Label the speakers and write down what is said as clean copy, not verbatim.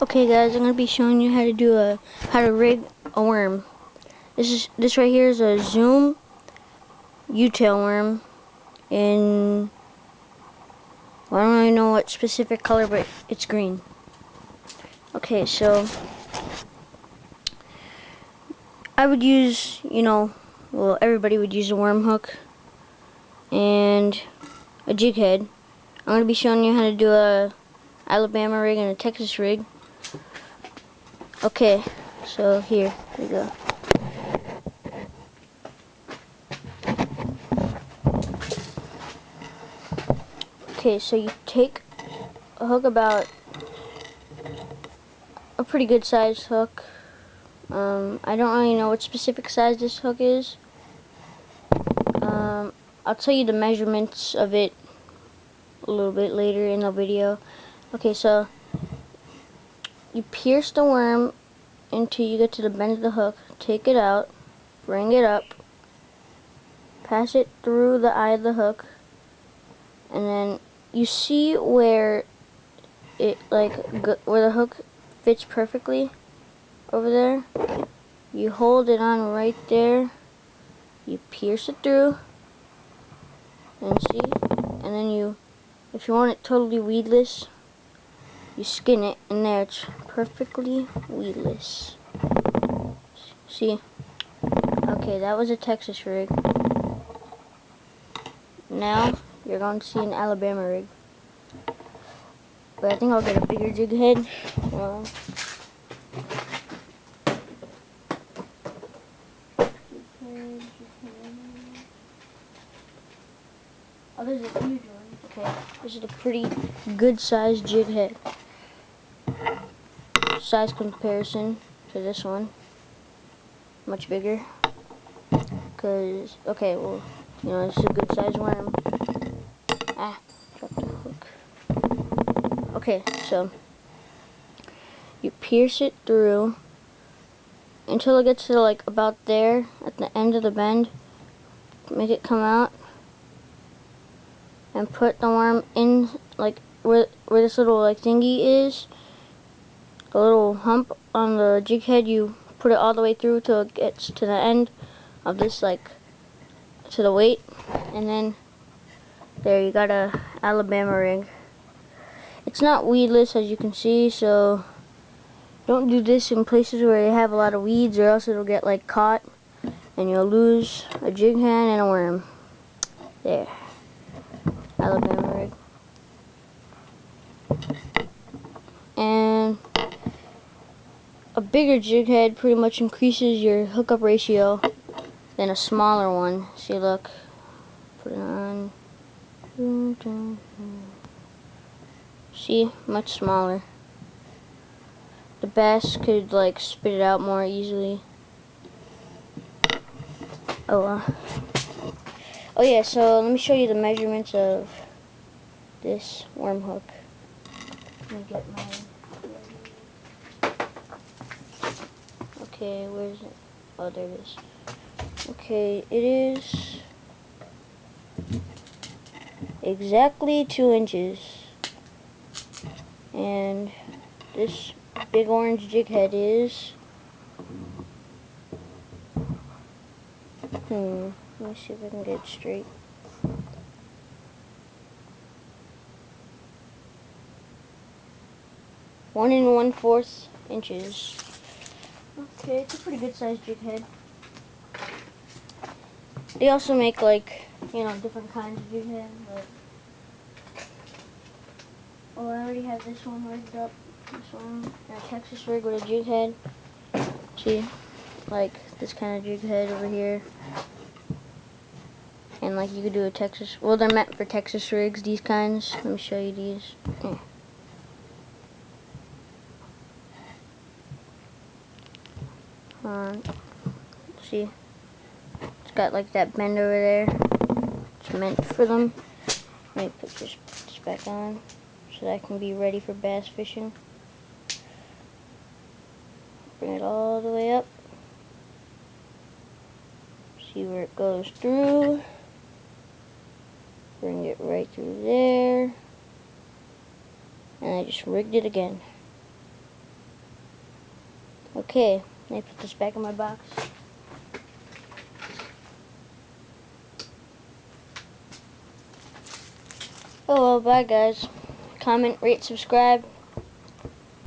Speaker 1: Okay guys, I'm gonna be showing you how to rig a worm. This right here is a Zoom U-tail worm in, well, I don't really know what specific color, but it's green. Okay, so I would use, well, everybody would use a worm hook and a jig head. I'm gonna be showing you how to do a Alabama rig and a Texas rig. Okay, so here we go. Okay, so you take a hook, about a pretty good sized hook. I don't really know what specific size this hook is. I'll tell you the measurements of it a little bit later in the video. Okay, so you pierce the worm until you get to the bend of the hook, take it out, bring it up, pass it through the eye of the hook, and then you see where where the hook fits perfectly over there. You hold it on right there, you pierce it through, and see, and then if you want it totally weedless, you skin it, and there it's perfectly weedless. See? Okay, that was a Texas rig. Now you're going to see an Alabama rig. But I think I'll get a bigger jig head. Oh, there's a huge one. Okay, this is a pretty good sized jig head. Size comparison to this one, much bigger. Okay, well, this is a good sized worm. Ah, dropped the hook. Okay, so you pierce it through until it gets to about there at the end of the bend. Make it come out and put the worm in where this little thingy is, the little hump on the jig head. You put it all the way through till it gets to the end of this, to the weight, and then there you got a Alabama rig. It's not weedless, as you can see, so don't do this in places where you have a lot of weeds, or else it'll get caught and you'll lose a jig head and a worm. There, Alabama rig. And a bigger jig head pretty much increases your hookup ratio than a smaller one. See, look, put it on. See, much smaller. The bass could spit it out more easily. Oh yeah, so let me show you the measurements of this worm hook. Let me get my... Okay, where is it? Oh, there it is. Okay, it is exactly 2 inches. And this big orange jig head is... let me see if I can get it straight. One and 1/4 inches. Okay, it's a pretty good sized jig head. They also make different kinds of jig head, but I already have this one rigged up. This one, a Texas rig with a jig head. See, this kind of jig head over here. And you could do a Texas, well, they're meant for Texas rigs, these kinds. Let me show you these. See, it's got that bend over there. It's meant for them. Let me put this back on so that I can be ready for bass fishing. Bring it all the way up. See where it goes through. Bring it right through there. And I just rigged it again. Okay, let me put this back in my box. Oh well, bye guys. Comment, rate, subscribe.